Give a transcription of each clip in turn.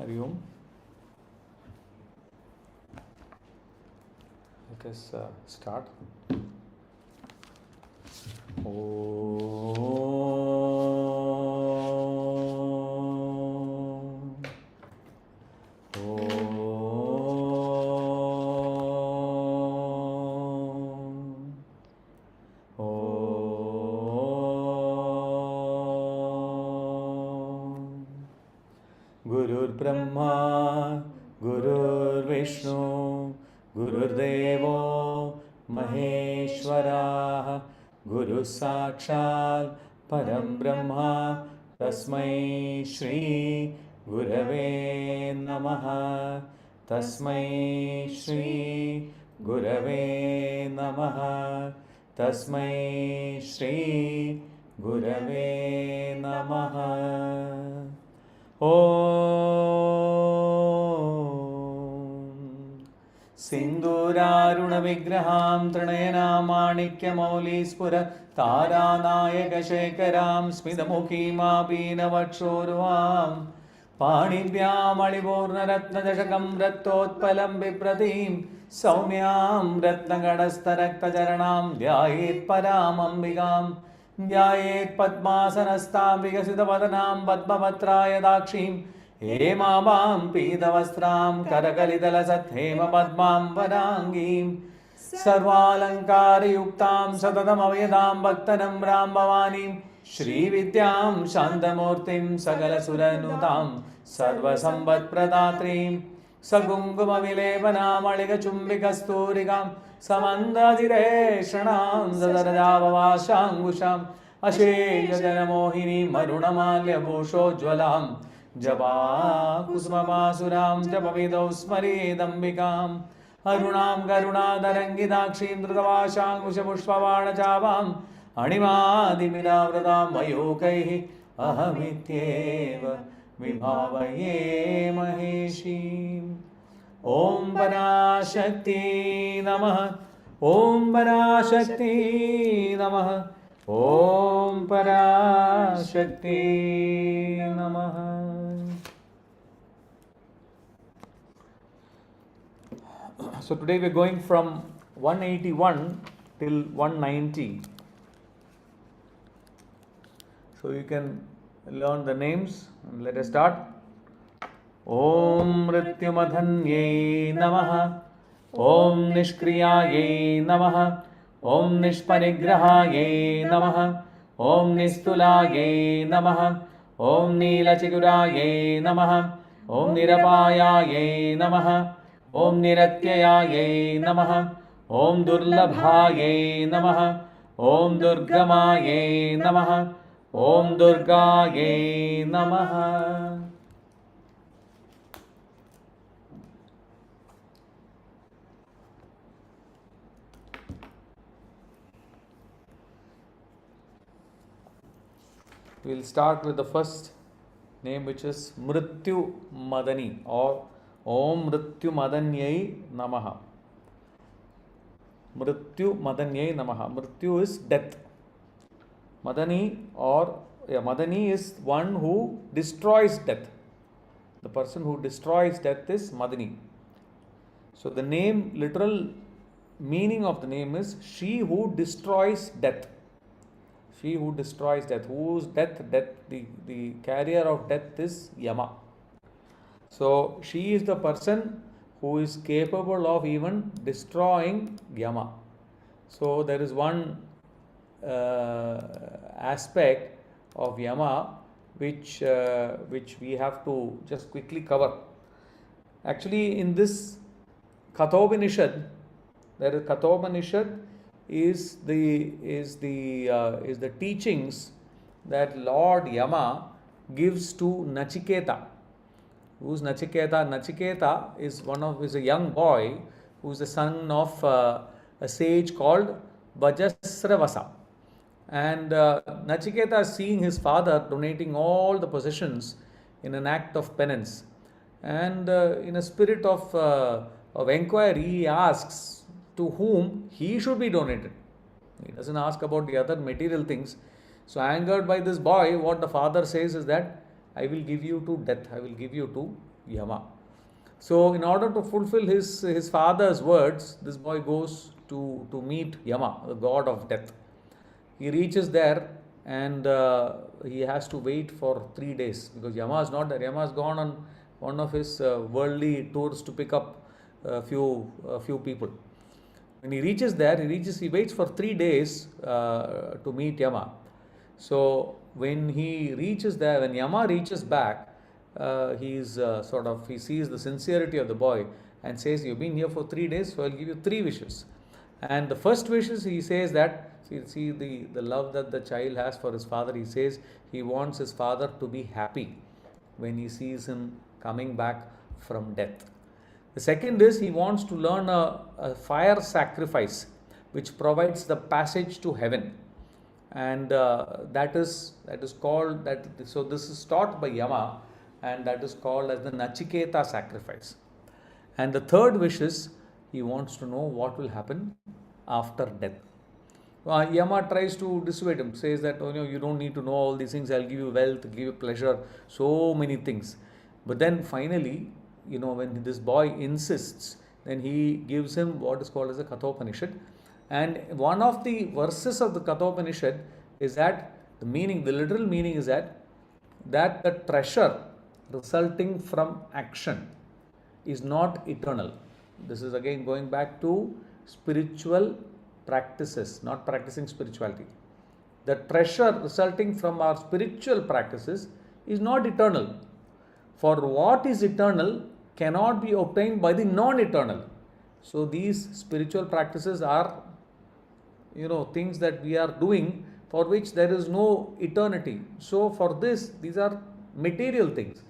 Hari Om. Let us start. Gurur Brahma, Gurur Vishnu, Gurur Devo Maheshwara, Guru Sakshal Param Brahma, Tasmai Shri Gurave Namaha, Tasmai Shri Gurave Namaha, Tasmai Shri Gurave Namaha. Om Sinduraruna Vigraham Trinayana Manikya Spura Tara Nayaka Shekaram Smidamukhi Mabina Vatshurvam Panibhyam Alivorna Ratna Dashakam Rattotpalam Vipratim Saumyam Ratna Gadastarakta Jaranam Dhyayet Param Ambigam Dhyayet Padmasanastam Vigasitavadanam Padmavatraya Dakshim Hemamam Pidavastram Karakalitalasat Hema Padmam Varangim Sarvalankari Yuktam Satadam Avyadam Bhaktanam Ram Bhavanim Shri Vidyam Shantamurtim Sagala Suranutam Sarva Sambat Pradatrim Sagunguma Vilevanam Aliga Chumbikasturigam Samandadireshanam Zadarajavavashangusham Asheja Janamohini Marunamalya Bhushojvalam Japa Kusmamasuram Japavido Smaridambikam Arunam Garunadarangi Drutavashangusha Pushpavana Javam Animadimiravradam Mayokaihi Ahamityeva Vibhavaye Maheshim Om Parashakti Namaha Om Parashakti Namaha Om Parashakti Namaha. So today we are going from 181 till 190. So you can learn the names and let us start. Om Mrityumadhanye Namaha Om Nishkriyaye Namaha Om Nishparigrahaye Namaha Om Nistulaye Namaha Om Nilachiguraye Namaha Om Nirapayaye Namaha Om Niratyaye Namaha Om Durlabhaye Namaha Om Durgamaye Namaha Om Durgaye Namaha. We will start with the first name, which is Mrityu Madani or Om Mrityu Madanyai Namaha. Mrityu Madanyai Namaha. Mrityu is death. Madani Madani is one who destroys death. The person who destroys death is Madani. So the name, literal meaning of the name is she who destroys death. She who destroys death, whose death, the carrier of death is Yama. So she is the person who is capable of even destroying Yama. So there is one aspect of Yama which we have to just quickly cover. Actually, in this Kathopanishad, there is Kathopanishad is the teachings that Lord Yama gives to Nachiketa. Who's Nachiketa? Nachiketa is a young boy who is the son of a sage called Vajasravasa. And Nachiketa is seeing his father donating all the possessions in an act of penance. And in a spirit of inquiry, he asks to whom he should be donated. He doesn't ask about the other material things. So angered by this boy, what the father says is that I will give you to death. I will give you to Yama. So in order to fulfill his father's words, this boy goes to meet Yama, the god of death. He reaches there and he has to wait for 3 days because Yama is not there. Yama has gone on one of his worldly tours to pick up a few people. When he reaches there, he waits for 3 days to meet Yama. So when when Yama reaches back, he sees the sincerity of the boy and says, "You've been here for 3 days, so I'll give you 3 wishes." And the first wishes, he says that, see the love that the child has for his father. He says he wants his father to be happy when he sees him coming back from death. The second is he wants to learn a fire sacrifice which provides the passage to heaven. And that is called that. So this is taught by Yama, and that is called as the Nachiketa sacrifice. And the third wish is he wants to know what will happen after death. Yama tries to dissuade him, says that, "Oh, no, you don't need to know all these things. I'll give you wealth, give you pleasure, so many things." But then finally, when this boy insists, then he gives him what is called as a Kathopanishad. And one of the verses of the Kathopanishad is that the literal meaning is that the treasure resulting from action is not eternal. This is again going back to spiritual practices, not practicing spirituality. The treasure resulting from our spiritual practices is not eternal. For what is eternal cannot be obtained by the non-eternal. So these spiritual practices are, things that we are doing for which there is no eternity. So for these are material things.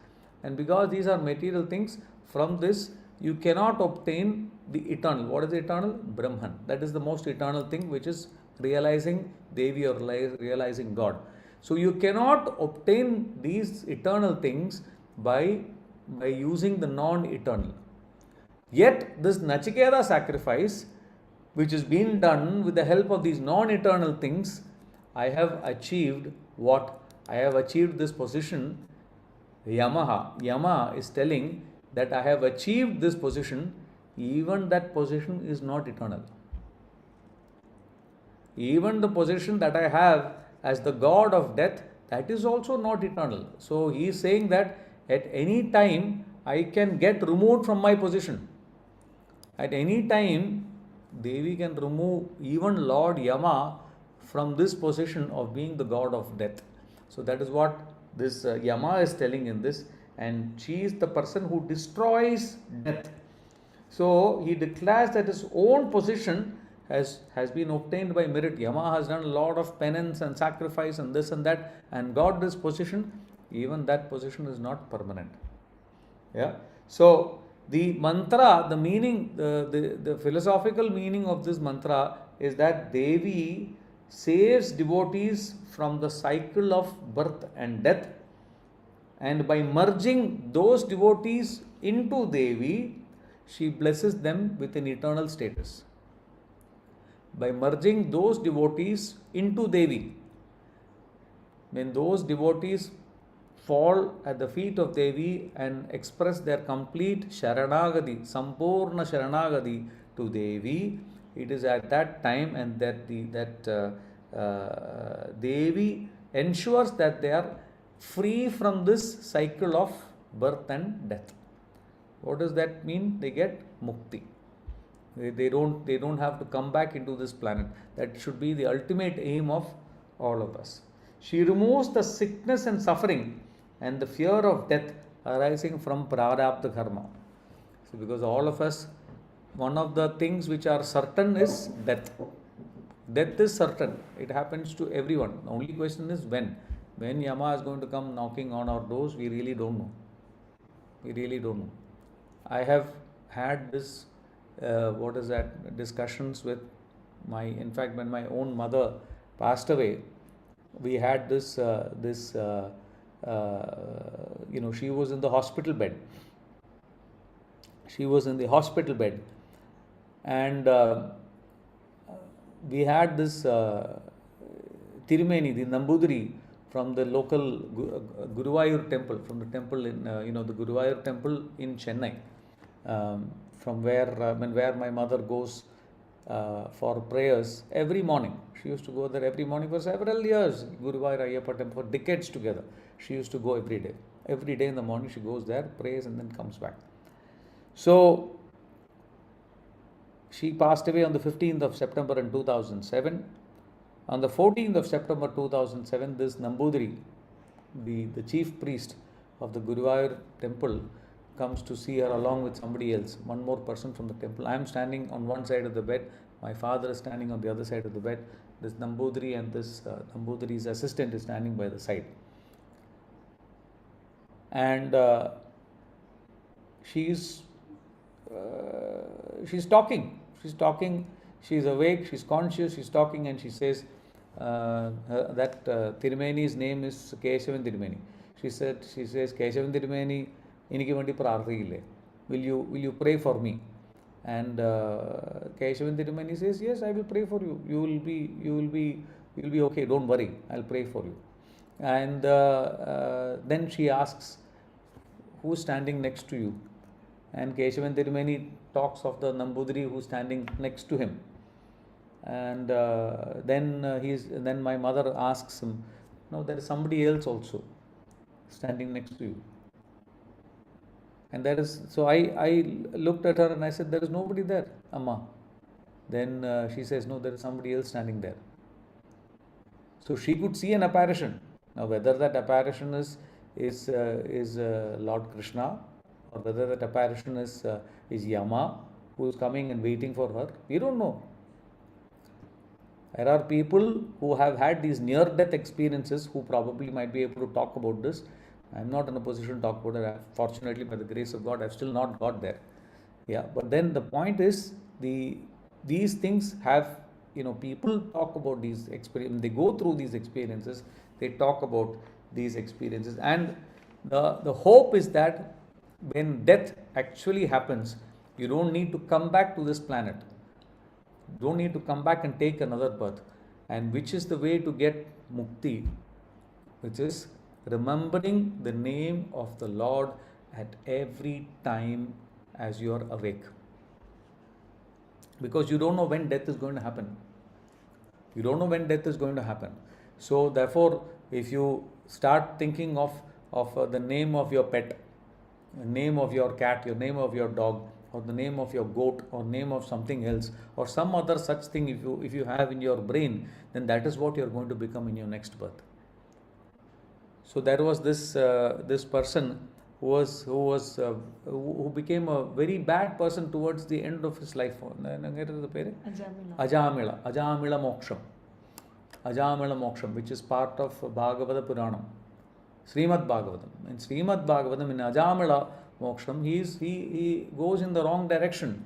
And because these are material things, from this you cannot obtain the eternal. What is the eternal? Brahman. That is the most eternal thing, which is realizing Devi or realizing God. So you cannot obtain these eternal things by using the non-eternal. Yet this Nachiketa sacrifice, which is being done with the help of these non-eternal things, I have achieved what? I have achieved this position. Yama is telling that I have achieved this position. Even that position is not eternal. Even the position that I have as the god of death, that is also not eternal. So he is saying that at any time I can get removed from my position. At any time Devi can remove even Lord Yama from this position of being the god of death. So that is what this Yama is telling in this, and she is the person who destroys death. So he declares that his own position has been obtained by merit. Yama has done a lot of penance and sacrifice and this and that, and got this position. Even that position is not permanent. Yeah. So the mantra, the meaning, the philosophical meaning of this mantra is that Devi saves devotees from the cycle of birth and death, and by merging those devotees into Devi, she blesses them with an eternal status. By merging those devotees into Devi, when those devotees fall at the feet of Devi and express their complete Sharanagati, Sampurna Sharanagati to Devi, it is at that time and that Devi ensures that they are free from this cycle of birth and death. What does that mean? They get mukti. They don't have to come back into this planet. That should be the ultimate aim of all of us. She removes the sickness and suffering and the fear of death arising from prarabdha karma. So because all of us, one of the things which are certain is death. Death is certain. It happens to everyone. The only question is when. When Yama is going to come knocking on our doors, we really don't know. We really don't know. I have had this, discussions with in fact, when my own mother passed away, we had this, she was in the hospital bed. She was in the hospital bed. And we had this Tirumeni, the Nambudiri from the local Guruvayur temple, from the temple in, the Guruvayur temple in Chennai, from where my mother goes for prayers every morning. She used to go there every morning for several years. Guruvayur Ayyappa temple for decades together. She used to go every day. Every day in the morning she goes there, prays, and then comes back. So she passed away on the 15th of September in 2007. On the 14th of September 2007, this Nambudiri, the chief priest of the Guruvayur temple, comes to see her along with somebody else, one more person from the temple. I am standing on one side of the bed. My father is standing on the other side of the bed. This Nambudiri and this Nambudiri's assistant is standing by the side. And she's talking. She's awake. She's conscious. She's talking, and she says that Tirumeni's name is Keshavan Tirumeni. She says, Keshavan Tirumeni, iniki vendi prarthikille. Will you pray for me? And Keshavan Tirumeni says, yes, I will pray for you. You will be okay. Don't worry. I'll pray for you. And then she asks, who's standing next to you? And Keshavan Tirumeni talks of the Nambudiri who's standing next to him. And then my mother asks him, no, there is somebody else also standing next to you. And so I looked at her and I said, there is nobody there, Amma. Then she says, no, there is somebody else standing there. So she could see an apparition. Now, whether that apparition is Lord Krishna, or whether that apparition is Yama, who is coming and waiting for her, we don't know. There are people who have had these near-death experiences who probably might be able to talk about this. I am not in a position to talk about it. Fortunately, by the grace of God, I have still not got there. Yeah, but then the point is, these things have, people talk about these experiences. They go through these experiences. They talk about these experiences. And the hope is that when death actually happens, you don't need to come back to this planet. You don't need to come back and take another birth. And which is the way to get mukti, which is remembering the name of the Lord at every time as you are awake. Because you don't know when death is going to happen. You don't know when death is going to happen. So therefore, if you start thinking of the name of your pet, the name of your cat, your name of your dog, or the name of your goat, or name of something else, or some other such thing, if you have in your brain, then that is what you are going to become in your next birth. So there was this person who became a very bad person towards the end of his life. Ajamila Moksham, which is part of Bhagavata Puranam, Srimad Bhagavatam. In Srimad Bhagavatam, in Ajamila Moksham, he goes in the wrong direction.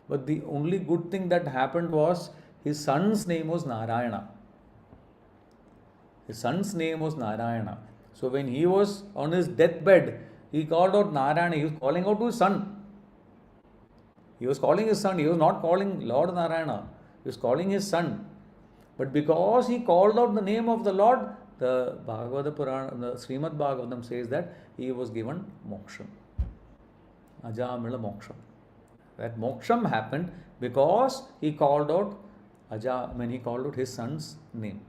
But the only good thing that happened was his son's name was Narayana. His son's name was Narayana. So when he was on his deathbed, he called out Narayana. He was calling out to his son. He was calling his son. He was not calling Lord Narayana. He was calling his son. But because he called out the name of the Lord, the Bhagavata Purana, the Srimad Bhagavatam says that he was given moksham. Ajamila moksham. That moksham happened because he called out when he called out his son's name.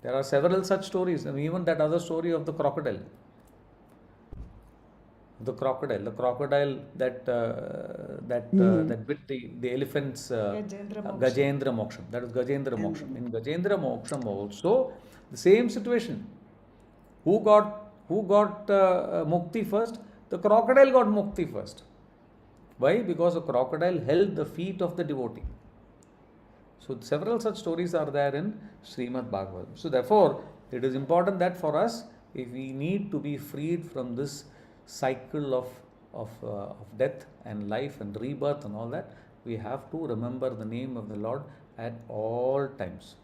There are several such stories, and even that other story of the crocodile. The crocodile that bit the elephant's Gajendra Moksham. That is Gajendra Moksham. In Gajendra Moksham also the same situation. Who got mukti first? The crocodile got mukti first. Why? Because the crocodile held the feet of the devotee. So several such stories are there in Srimad Bhagavatam. So therefore, it is important that for us, if we need to be freed from this cycle of death and life and rebirth and all that, we have to remember the name of the Lord at all times.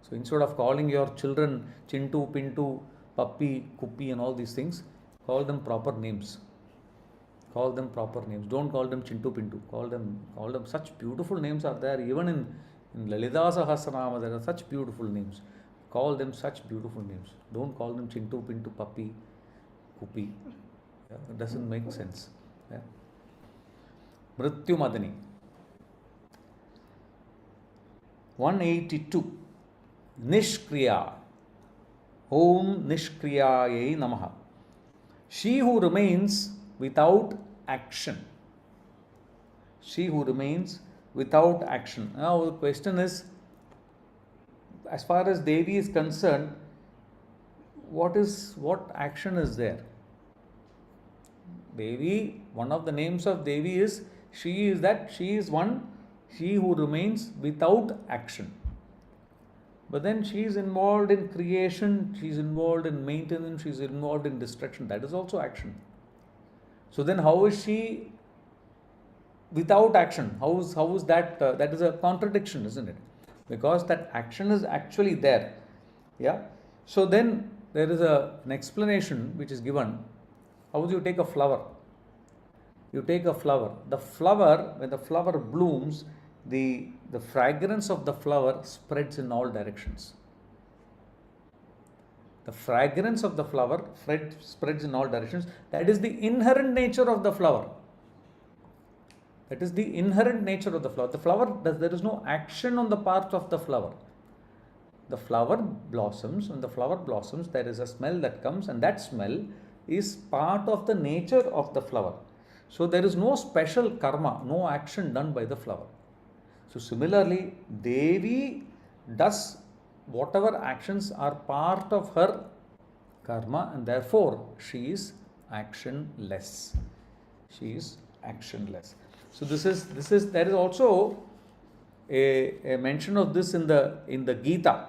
So instead of calling your children Chintu, Pintu, Pappi, Kuppi and all these things, call them proper names. Call them proper names. Don't call them Chintu, Pintu. Call them such beautiful names are there. Even in lalitha sahasranama, there are such beautiful names. Call them such beautiful names. Don't call them Chintu, Pintu, Puppy, Kupi. Yeah, it doesn't make sense. Yeah. Mrityu Madani. 182. Nishkriya. Om Nishkriyayai Namaha. She who remains without action. She who remains without action. Now the question is, as far as Devi is concerned, what action is there? Devi, one of the names of Devi is she is one, she who remains without action. But then she is involved in creation, she is involved in maintenance, she is involved in destruction. That is also action. So then how is she without action? How is that? That is a contradiction, isn't it? Because that action is actually there. Yeah. So then there is an explanation which is given. How do you take a flower? You take a flower. The flower, when the flower blooms, the fragrance of the flower spreads in all directions. The fragrance of the flower spreads in all directions. That is the inherent nature of the flower. That is the inherent nature of the flower. There is no action on the part of the flower. The flower blossoms. When the flower blossoms, there is a smell that comes, and that smell is part of the nature of the flower. So there is no special karma, no action done by the flower. So similarly, Devi does whatever actions are part of her karma, and therefore she is actionless. She is actionless. So there is also a mention of this in the Gita.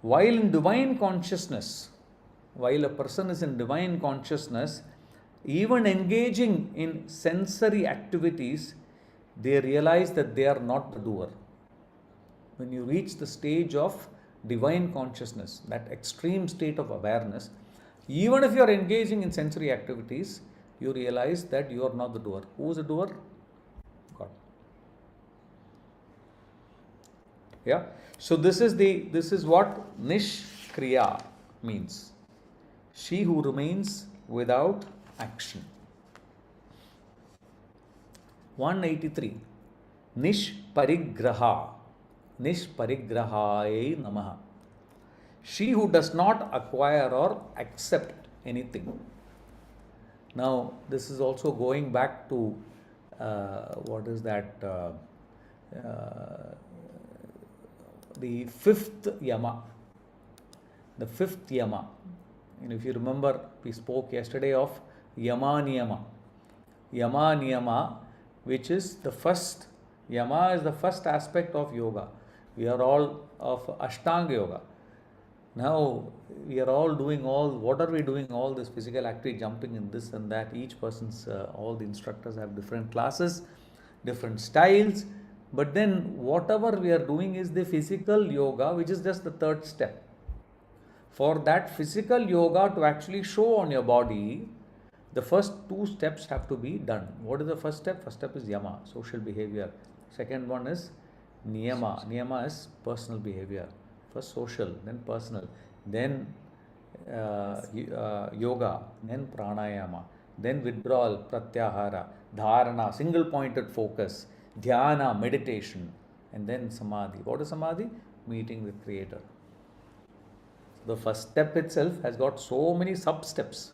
While in divine consciousness, while a person is in divine consciousness, even engaging in sensory activities, they realize that they are not the doer. When you reach the stage of divine consciousness, that extreme state of awareness, even if you are engaging in sensory activities, you realize that you are not the doer. Who is the doer? God. Yeah. So this is what Nishkriya means. She who remains without action. 183. Nishparigraha. Nishparigrahayai Namaha. She who does not acquire or accept anything. Now, this is also going back to what is that? The fifth yama. The fifth yama. And if you remember, we spoke yesterday of yama niyama. Yama niyama, which is the first. Yama is the first aspect of yoga. We are all of Ashtanga yoga. Now, we are all doing what are we doing? All this physical activity, jumping in this and that. Each person's, all the instructors have different classes, different styles. But then, whatever we are doing is the physical yoga, which is just the third step. For that physical yoga to actually show on your body, the first two steps have to be done. What is the first step? First step is yama, social behavior. Second one is niyama. Niyama is personal behavior. First social, then personal, then yoga, then pranayama, then withdrawal, pratyahara, dharana, single pointed focus, dhyana, meditation, and then samadhi. What is samadhi? Meeting with Creator. The first step itself has got so many sub-steps.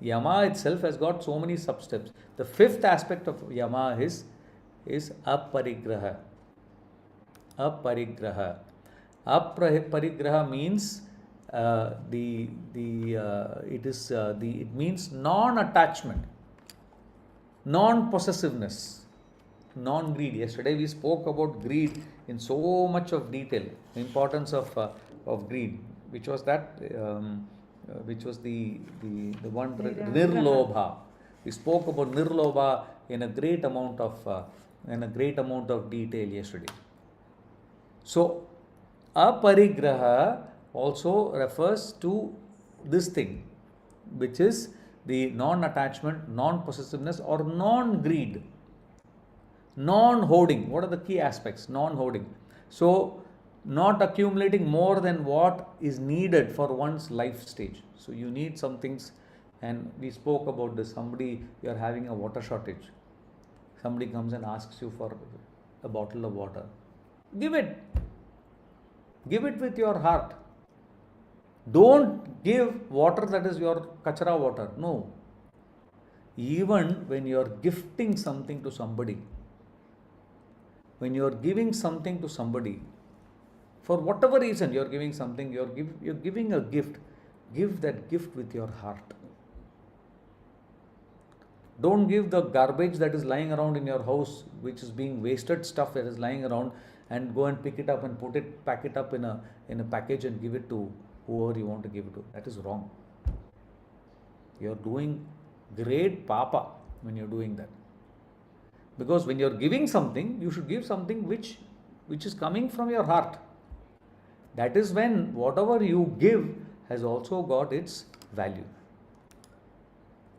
Yama itself has got so many sub-steps. The fifth aspect of yama is aparigraha. Aparigraha. Aparigraha means it means non-attachment, non-possessiveness, non-greed. Yesterday we spoke about greed in so much of detail. The importance of greed, which was that, which was the one nirlobha. We spoke about nirlobha in a great amount of detail yesterday. So aparigraha also refers to this thing, which is the non-attachment, non-possessiveness, or non-greed, non-hoarding. What are the key aspects? Non-hoarding. So not accumulating more than what is needed for one's life stage. So you need some things, and we spoke about this. Somebody, you are having a water shortage. Somebody comes and asks you for a bottle of water. Give it. Give it with your heart. Don't give water that is your kachara water. No. Even when you are gifting something to somebody, when you are giving something to somebody, for whatever reason you are giving something, you're giving a gift. Give that gift with your heart. Don't give the garbage that is lying around in your house, which is being wasted stuff that is lying around, and go and pick it up and pack it up in a package and give it to whoever you want to give it to. That is wrong. You're doing great papa when you're doing that. Because when you're giving something, you should give something which is coming from your heart. That is when whatever you give has also got its value.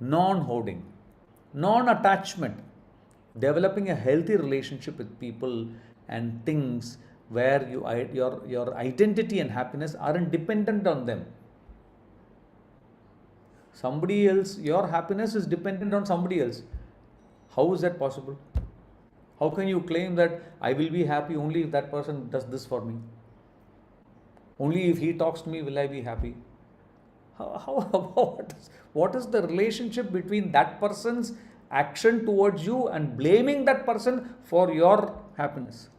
Non-hoarding, non-attachment, developing a healthy relationship with people and things where your identity and happiness aren't dependent on them. Somebody else, your happiness is dependent on somebody else. How is that possible? How can you claim that I will be happy only if that person does this for me? Only if he talks to me will I be happy? What is the relationship between that person's action towards you and blaming that person for your happiness?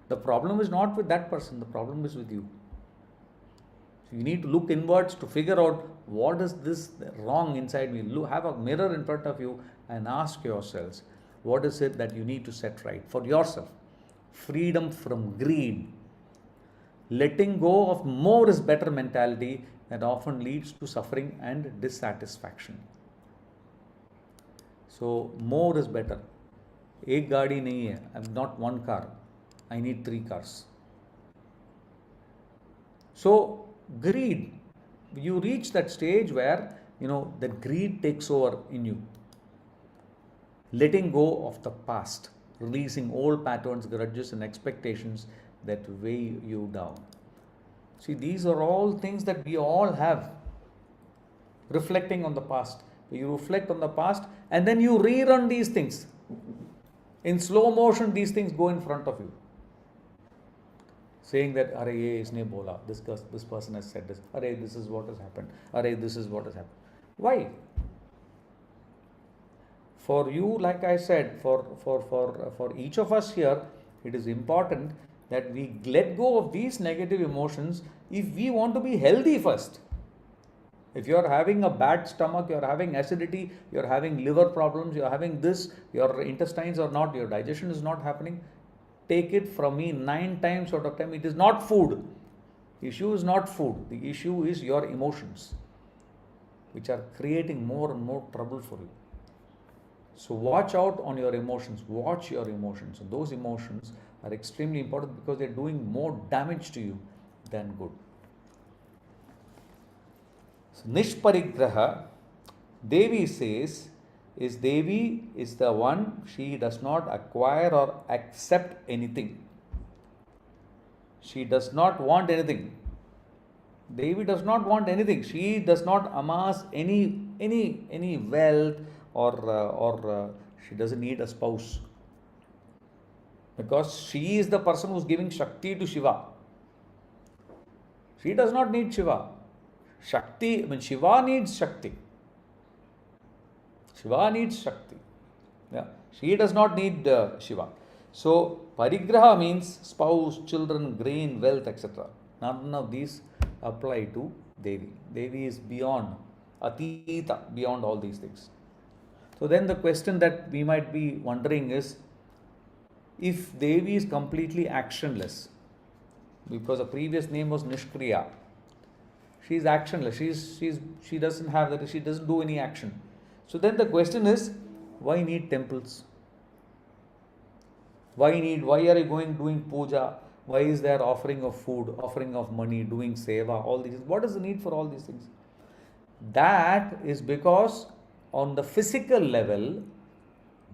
The problem is not with that person, the problem is with you. So you need to look inwards to figure out what is this wrong inside me. Have a mirror in front of you and ask yourselves, what is it that you need to set right for yourself? Freedom from greed. Letting go of more is better mentality that often leads to suffering and dissatisfaction. So more is better. Ek gaadi nahi hai. I'm not one car. I need 3 cars. So greed, you reach that stage where that greed takes over in you. Letting go of the past, releasing old patterns, grudges and expectations that weigh you down. See, these are all things that we all have. Reflecting on the past. You reflect on the past and then you rerun these things. In slow motion, these things go in front of you. Saying that, "Arey, ye isne bola, this person has said this. Arey, this is what has happened. Arey, this is what has happened." Why? For you, like I said, for each of us here, it is important that we let go of these negative emotions if we want to be healthy first. If you are having a bad stomach, you are having acidity, you are having liver problems, you are having this, your intestines are not, your digestion is not happening, take it from me 9 times out of 10, it is not food. The issue is not food. The issue is your emotions, which are creating more and more trouble for you. So watch out on your emotions. Watch your emotions. And those emotions are extremely important because they're doing more damage to you than good. So Nishparigraha, Devi says, Devi is the one, she does not acquire or accept anything. She does not want anything. Devi does not want anything. She does not amass any wealth or she doesn't need a spouse. Because she is the person who is giving Shakti to Shiva. She does not need Shiva. Shiva needs Shakti. Shiva needs Shakti. Yeah. She does not need Shiva. So, Parigraha means spouse, children, grain, wealth, etc. None of these apply to Devi. Devi is beyond, Atita, beyond all these things. So then the question that we might be wondering is, if Devi is completely actionless, because the previous name was Nishkriya, she is actionless, she doesn't have that, she doesn't do any action. So then the question is, why need temples? Why are you doing puja? Why is there offering of food, offering of money, doing seva, all these things? What is the need for all these things? That is because on the physical level,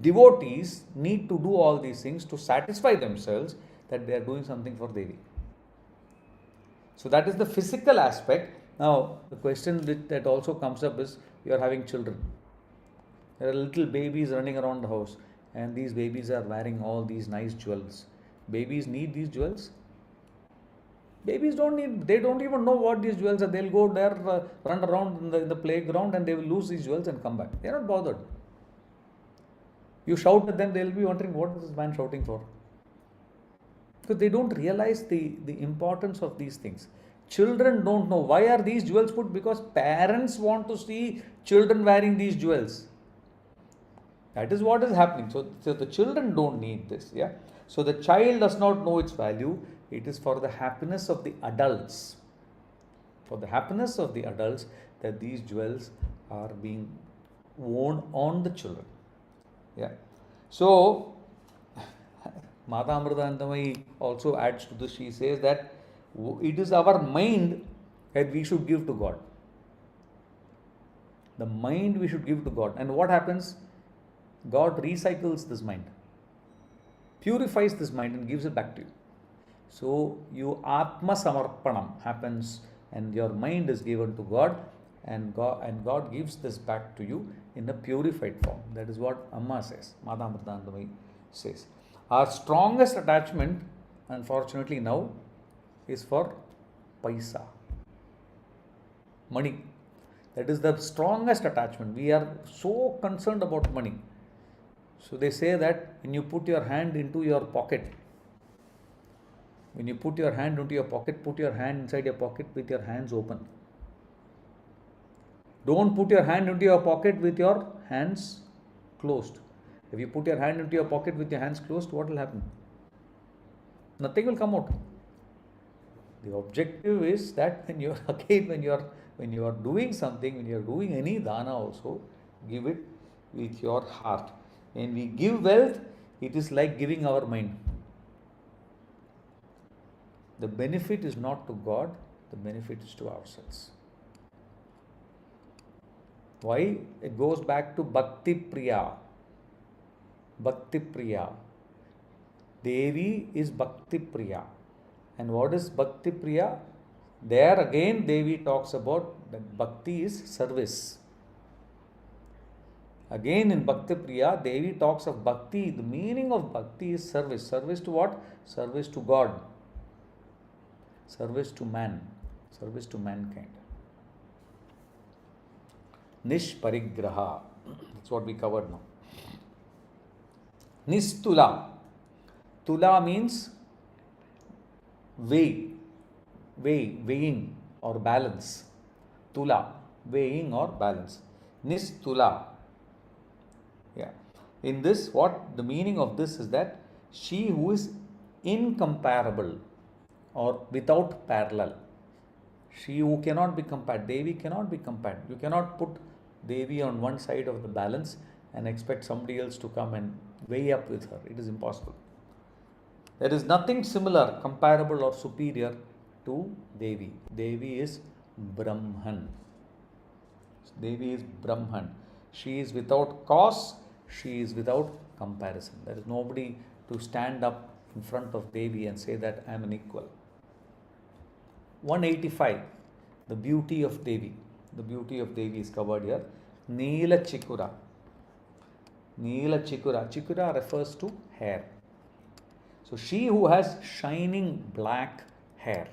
devotees need to do all these things to satisfy themselves that they are doing something for Devi. So that is the physical aspect. Now, the question that also comes up is, you are having children. There are little babies running around the house, and these babies are wearing all these nice jewels. Babies need these jewels? Babies don't need, they don't even know what these jewels are. They'll go there, run around in the playground, and they will lose these jewels and come back. They are not bothered. You shout at them, they'll be wondering, what is this man shouting for? Because they don't realize the importance of these things. Children don't know. Why are these jewels put? Because parents want to see children wearing these jewels. That is what is happening. So the children don't need this. Yeah. So the child does not know its value. It is for the happiness of the adults. For the happiness of the adults that these jewels are being worn on the children. Yeah. So Mata Amritanandamayi also adds to this. She says that it is our mind that we should give to God. The mind we should give to God. And what happens? God recycles this mind, purifies this mind and gives it back to you. So you Atma Samarpanam happens, and your mind is given to God, and God gives this back to you in a purified form. That is what Amma says, Mata Amritanandamayi says. Our strongest attachment, unfortunately now, is for paisa, money. That is the strongest attachment. We are so concerned about money. So they say that when you put your hand into your pocket, put your hand inside your pocket with your hands open. Don't put your hand into your pocket with your hands closed. If you put your hand into your pocket with your hands closed, what will happen? Nothing will come out. The objective is that when you are doing something, when you are doing any dana also, give it with your heart. When we give wealth, it is like giving our mind. The benefit is not to God, the benefit is to ourselves. Why? It goes back to Bhakti Priya. Bhakti Priya. Devi is Bhakti Priya. And what is Bhakti Priya? There again Devi talks about that Bhakti is service. Again in Bhakti Priya, Devi talks of Bhakti. The meaning of Bhakti is service. Service to what? Service to God. Service to man. Service to mankind. Nishparigraha. That's what we covered now. Nistula. Tula means weighing or balance. Tula, weighing or balance. Nistula. Yeah. In this, what the meaning of this is that she who is incomparable or without parallel. She who cannot be compared. Devi cannot be compared. You cannot put Devi on one side of the balance and expect somebody else to come and weigh up with her. It is impossible. There is nothing similar, comparable or superior to Devi. Devi is Brahman. Devi is Brahman. She is without cause. She is without comparison. There is nobody to stand up in front of Devi and say that I am an equal. 185. The beauty of Devi. The beauty of Devi is covered here. Neela Chikura. Neela Chikura. Chikura refers to hair. So she who has shining black hair.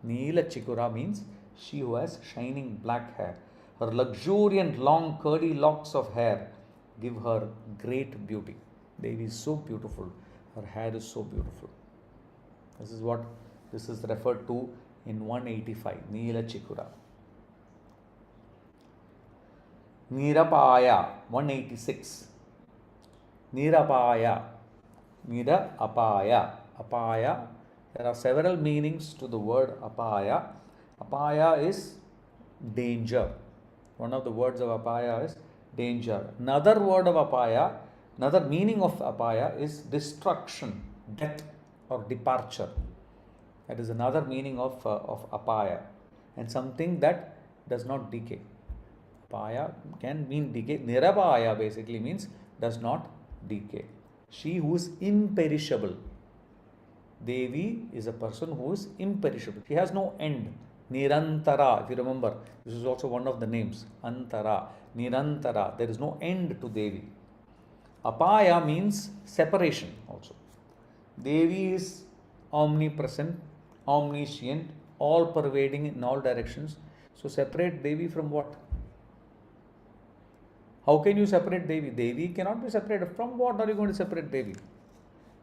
Neela Chikura means she who has shining black hair. Her luxuriant long curly locks of hair give her great beauty. Devi is so beautiful. Her hair is so beautiful. This is what this is referred to in 185. Neela Chikura. Nirapaya. 186. Nirapaya. Nira apaya. Apaya. There are several meanings to the word apaya. Apaya is danger. One of the words of apaya is danger. Another word of apaya, another meaning of apaya is destruction, death or departure. That is another meaning of apaya, and something that does not decay. Apaya can mean decay. Nirapaya basically means does not decay. She who is imperishable. Devi is a person who is imperishable. She has no end. Nirantara, if you remember, this is also one of the names. Antara, Nirantara. There is no end to Devi. Apaya means separation also. Devi is omnipresent, omniscient, all pervading in all directions. So separate Devi from what? How can you separate Devi? Devi cannot be separated. From what are you going to separate Devi?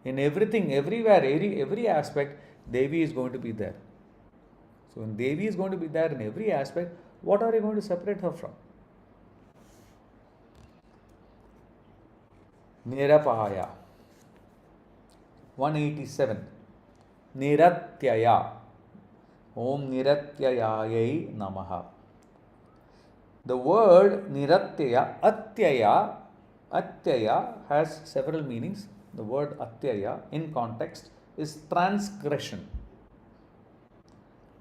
In everything, everywhere, every aspect, Devi is going to be there. So when Devi is going to be there in every aspect, what are you going to separate her from? Nirapahaya. 187. Niratyaya. Om Niratyayayai Namaha. The word Niratyaya, Atyaya has several meanings. The word Atyaya in context is transgression,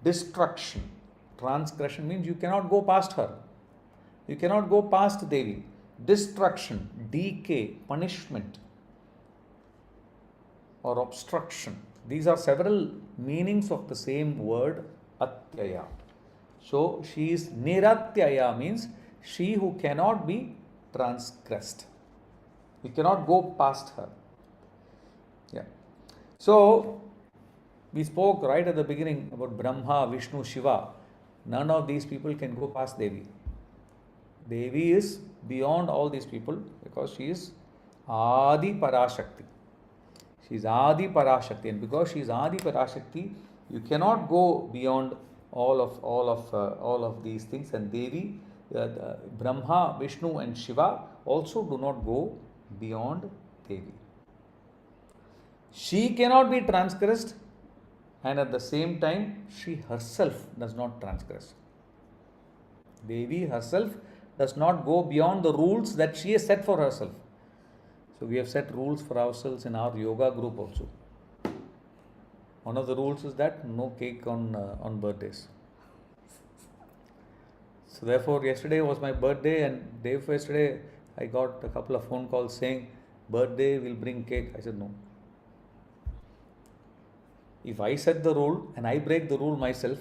destruction. Transgression means you cannot go past her. You cannot go past Devi. Destruction, decay, punishment, or obstruction. These are several meanings of the same word Atyaya. So she is Niratyaya, means she who cannot be transgressed. You cannot go past her. Yeah. So we spoke right at the beginning about Brahma, Vishnu, Shiva. None of these people can go past Devi. Devi is beyond all these people because she is Adi Parashakti. She is Adi Parashakti, and because she is Adi Parashakti, you cannot go beyond all of these things. And Devi, Brahma, Vishnu, and Shiva also do not go beyond Devi. She cannot be transgressed, and at the same time, she herself does not transgress. Devi herself does not go beyond the rules that she has set for herself. So we have set rules for ourselves in our yoga group also. One of the rules is that no cake on birthdays. So therefore, yesterday was my birthday, and day before yesterday, I got a couple of phone calls saying, birthday will bring cake. I said no. If I set the rule and I break the rule myself,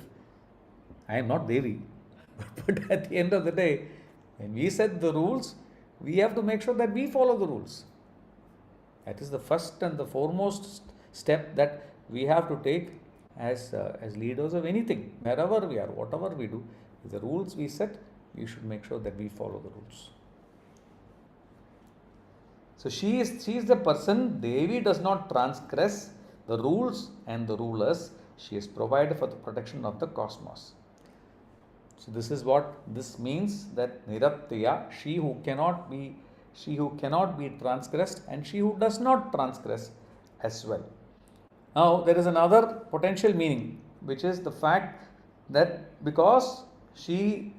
I am not Devi. But at the end of the day, when we set the rules, we have to make sure that we follow the rules. That is the first and the foremost step that we have to take as leaders of anything, wherever we are, whatever we do. The rules we set, we should make sure that we follow the rules. So she is the person. Devi does not transgress the rules and the rulers. She is provided for the protection of the cosmos. So this is what this means, that Niratyaya, she who cannot be transgressed, and she who does not transgress as well. Now there is another potential meaning, which is the fact that because she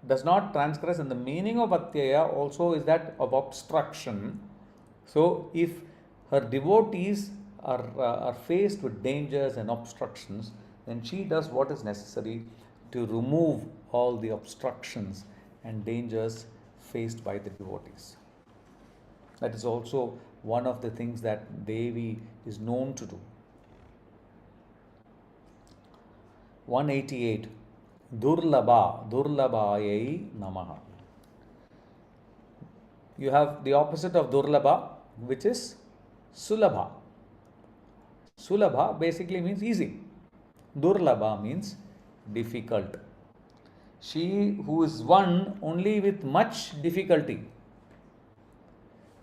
does not transgress, and the meaning of Atyaya also is that of obstruction. So if her devotees are faced with dangers and obstructions, then she does what is necessary to remove all the obstructions and dangers faced by the devotees. That is also one of the things that Devi is known to do. 188. Durlabhayai Namaha. You have the opposite of Durlabha, which is Sulabha. Sulabha basically means easy. Durlabha means difficult. She who is won only with much difficulty.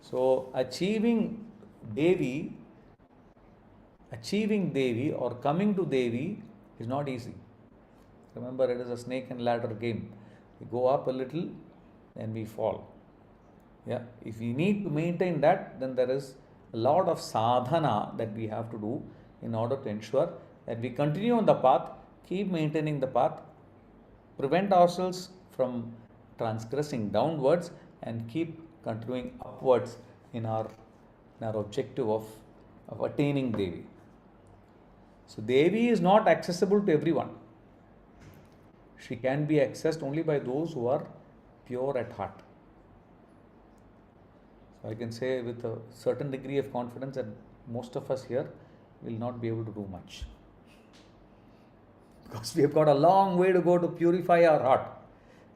So achieving Devi or coming to Devi is not easy. Remember, it is a snake and ladder game. We go up a little, then we fall. Yeah. If we need to maintain that, then there is a lot of sadhana that we have to do in order to ensure that we continue on the path, keep maintaining the path, prevent ourselves from transgressing downwards, and keep continuing upwards in our objective of attaining Devi. So Devi is not accessible to everyone. She can be accessed only by those who are pure at heart. So I can say with a certain degree of confidence that most of us here, we'll not be able to do much. Because we have got a long way to go to purify our heart.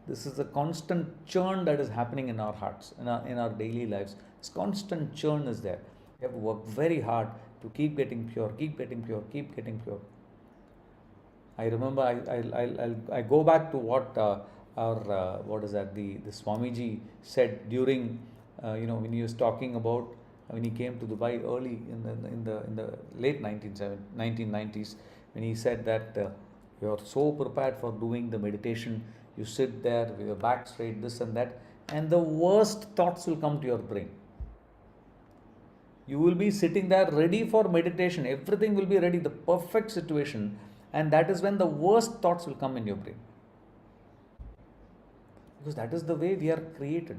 This is a constant churn that is happening in our hearts, in our daily lives. This constant churn is there. We have to work very hard to keep getting pure, keep getting pure, keep getting pure. I remember I go back to what what is that, the Swamiji said during when he was talking about when he came to Dubai early in the late 1990s, when he said that you are so prepared for doing the meditation, you sit there with your back straight, this and that, and the worst thoughts will come to your brain. You will be sitting there ready for meditation, everything will be ready, the perfect situation, and that is when the worst thoughts will come in your brain. Because that is the way we are created.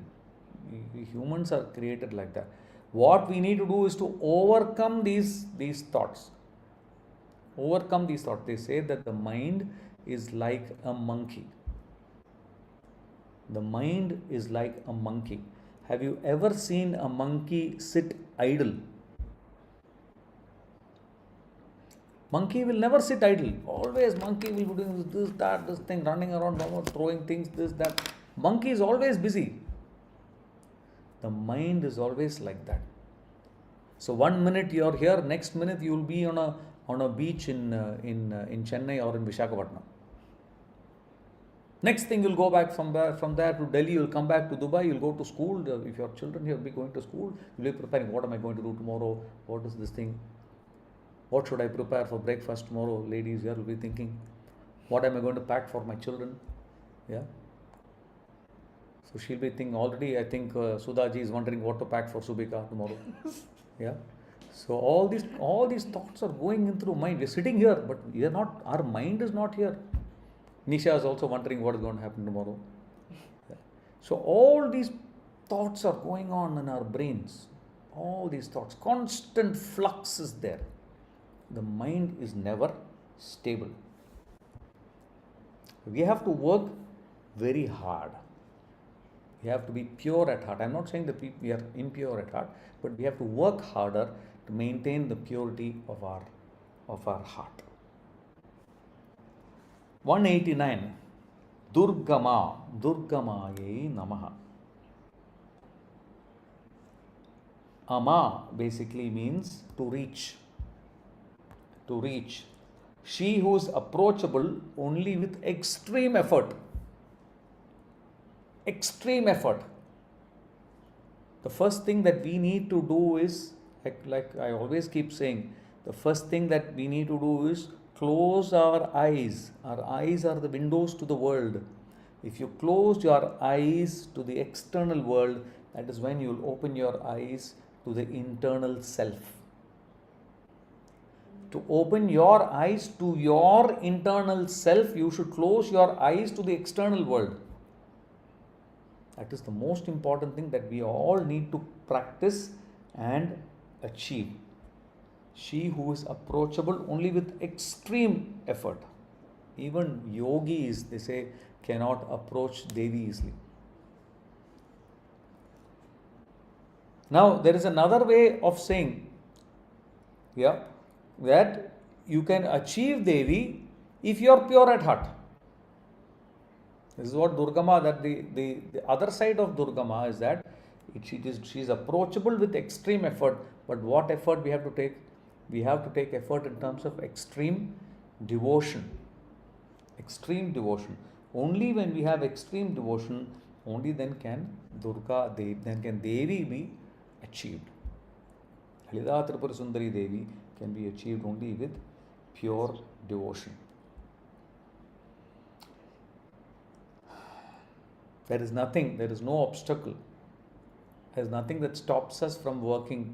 We humans are created like that. What we need to do is to overcome these thoughts. Overcome these thoughts. They say that the mind is like a monkey. The mind is like a monkey. Have you ever seen a monkey sit idle? Monkey will never sit idle. Always monkey will be doing this, that, this thing, running around, throwing things, this, that. Monkey is always busy. The mind is always like that. So 1 minute you are here, next minute you will be on a beach in Chennai or in Visakhapatnam. Next thing you'll go back from there to Delhi, you'll come back to Dubai, you'll go to school. If your children here will be going to school, you'll be preparing, what am I going to do tomorrow? What is this thing? What should I prepare for breakfast tomorrow? Ladies here will be thinking, what am I going to pack for my children? Yeah. So she'll be thinking already, I think Sudhaji is wondering what to pack for Subika tomorrow. Yeah. So all these thoughts are going in through mind. We're sitting here, but we are not, our mind is not here. Nisha is also wondering what is going to happen tomorrow. Yeah. So all these thoughts are going on in our brains. All these thoughts, constant flux is there. The mind is never stable. We have to work very hard. We have to be pure at heart. I'm not saying that we are impure at heart, but we have to work harder to maintain the purity of our heart. 189. Durgamaye Namaha. Ama basically means to reach. To reach. She who is approachable only with extreme effort. Extreme effort. The first thing that we need to do is, like I always keep saying, the first thing that we need to do is close our eyes. Our eyes are the windows to the world. If you close your eyes to the external world, that is when you will open your eyes to the internal self. To open your eyes to your internal self, you should close your eyes to the external world. That is the most important thing that we all need to practice and achieve. She who is approachable only with extreme effort. Even yogis, they say, cannot approach Devi easily. Now, there is another way of saying, that you can achieve Devi if you are pure at heart. This is what Durgama, that the other side of Durgama is that she is approachable with extreme effort. But what effort we have to take? We have to take effort in terms of extreme devotion. Extreme devotion. Only when we have extreme devotion, only then can Devi be achieved. Lalitha Tripura Sundari Devi can be achieved only with pure devotion. There is no obstacle. There is nothing that stops us from working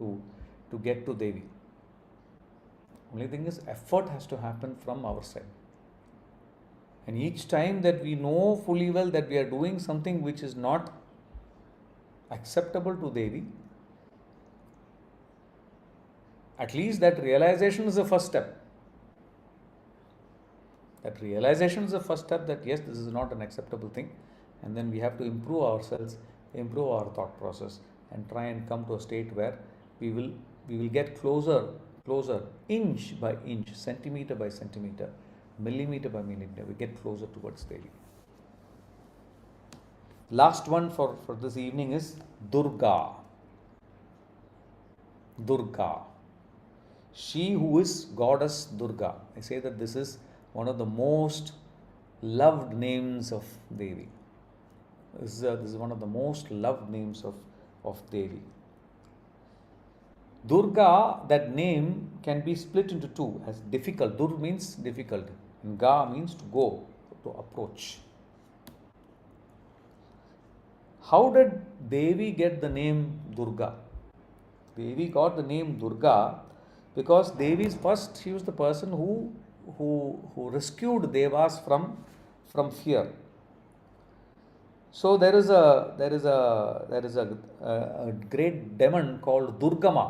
to get to Devi. Only thing is, effort has to happen from our side. And each time that we know fully well that we are doing something which is not acceptable to Devi, at least that realization is the first step. That realization is the first step that yes, this is not an acceptable thing. And then we have to improve ourselves, improve our thought process, and try and come to a state where we will get closer closer, inch by inch, centimeter by centimeter, millimeter by millimeter, we get closer towards Devi. Last one for this evening is Durga. Durga. She who is goddess Durga. I say that this is one of the most loved names of Devi. This is one of the most loved names of Devi. Durga, that name can be split into two as difficult. Dur means difficult and Ga means to go, to approach. How did Devi get the name Durga? Devi got the name Durga because Devi's first, she was the person who rescued Devas from fear. So there is a great demon called Durgama.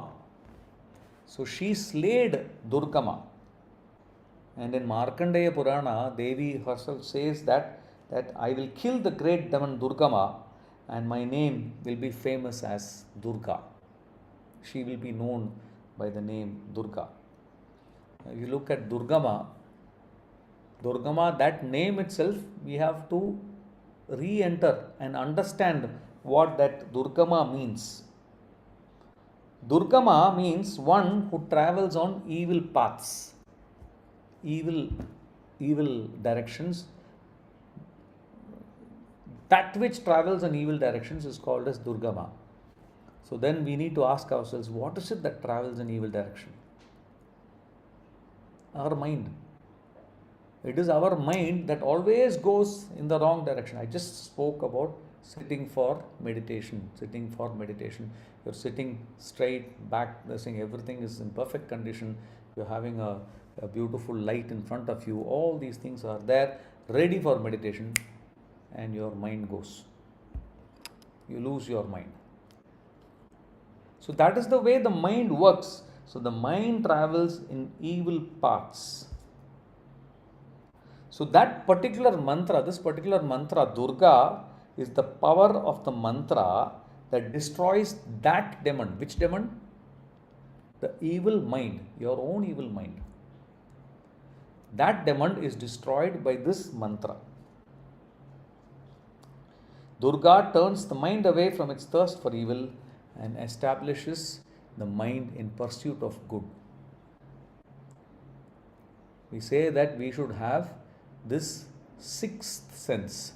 So she slayed Durgama. And in Markandeya Purana, Devi herself says that I will kill the great demon Durgama and my name will be famous as Durga. She will be known by the name Durga. If you look at Durgama, that name itself, we have to re-enter and understand what that Durgama means. Durgama means one who travels on evil paths, evil directions. That which travels in evil directions is called as Durgama. So then we need to ask ourselves, what is it that travels in evil direction? Our mind. It is our mind that always goes in the wrong direction. I just spoke about sitting for meditation. You're sitting straight back, saying everything is in perfect condition. You're having a beautiful light in front of you. All these things are there, ready for meditation, and your mind goes. You lose your mind. So that is the way the mind works. So the mind travels in evil paths. So that particular mantra, Durga, is the power of the mantra that destroys that demon. Which demon? The evil mind, your own evil mind. That demon is destroyed by this mantra. Durga turns the mind away from its thirst for evil and establishes the mind in pursuit of good. We say that we should have this sixth sense,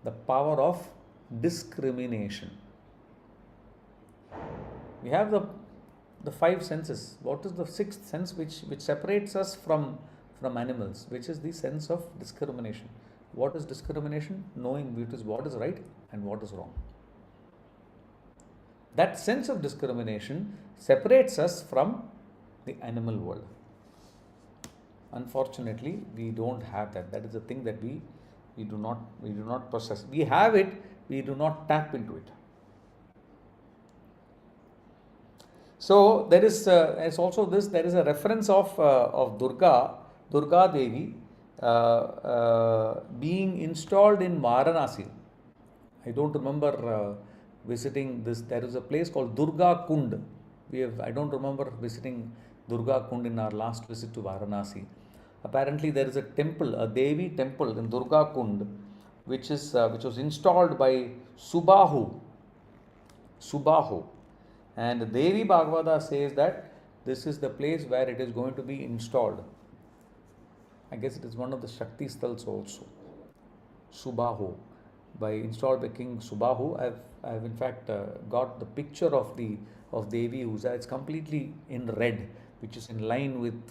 the power of discrimination. We have the five senses. What is the sixth sense which separates us from animals? Which is the sense of discrimination. What is discrimination? Knowing what is right and what is wrong. That sense of discrimination separates us from the animal world. Unfortunately, we don't have that. That is the thing that we do not possess. We have it, we do not tap into it. So there is also this. There is a reference of Durga Devi being installed in Varanasi. I don't remember visiting this. There is a place called Durga Kund. I don't remember visiting Durga Kund in our last visit to Varanasi. Apparently, there is a temple, a Devi temple in Durga Kund, which was installed by Subahu. And Devi Bhagavata says that this is the place where it is going to be installed. I guess it is one of the Shakti Sthals also. Subahu. Installed by King Subahu. I've in fact got the picture of Devi Uza. It's completely in red, which is in line with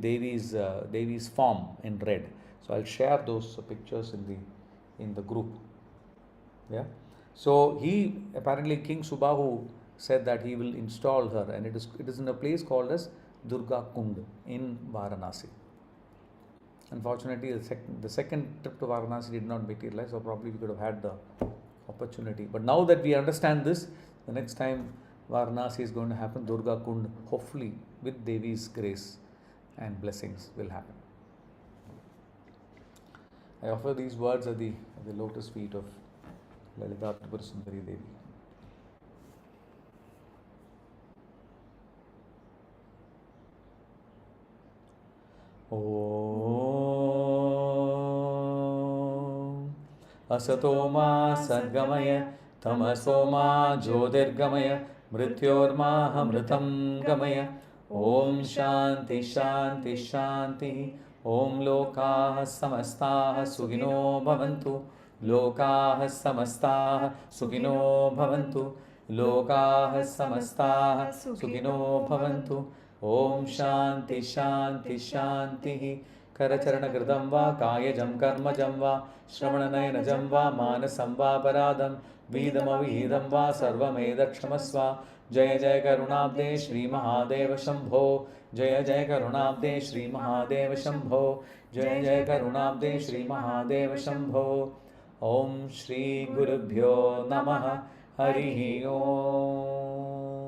Devi's form in red. So I'll share those pictures in the group. Yeah. So apparently King Subahu said that he will install her, and it is in a place called as Durga Kund in Varanasi. Unfortunately, the second trip to Varanasi did not materialize, so probably we could have had the opportunity. But now that we understand this, the next time Varanasi is going to happen, Durga Kund, hopefully with Devi's grace and blessings, will happen. I offer these words at the lotus feet of Lalitha Tripura Sundari Devi. Om. Asato ma sadgamaya tamaso ma jyotirgamaya mrityormaham gamaya. Om Shanti Shanti Shanti. Om Lokaha Samastaha Sugino Bhavantu. Lokaha Samastaha Sugino Bhavantu. Lokaha Samastaha Sugino Bhavantu. Om Shanti Shanti Shanti. Karacharana va Kayajam Karmajam va Shravananayanajam va Manasam va Paradam Vidam va Sarvamedakshamasva. Jaya Jaya Karunabde Shri Mahadeva Shambho. Jaya Jaya Karunabde Shri Mahadeva Shambho. Jaya Jaya Karunabde Shri Mahadeva Shambho. Om Shri Gurubhyo Namaha. Harihi Om.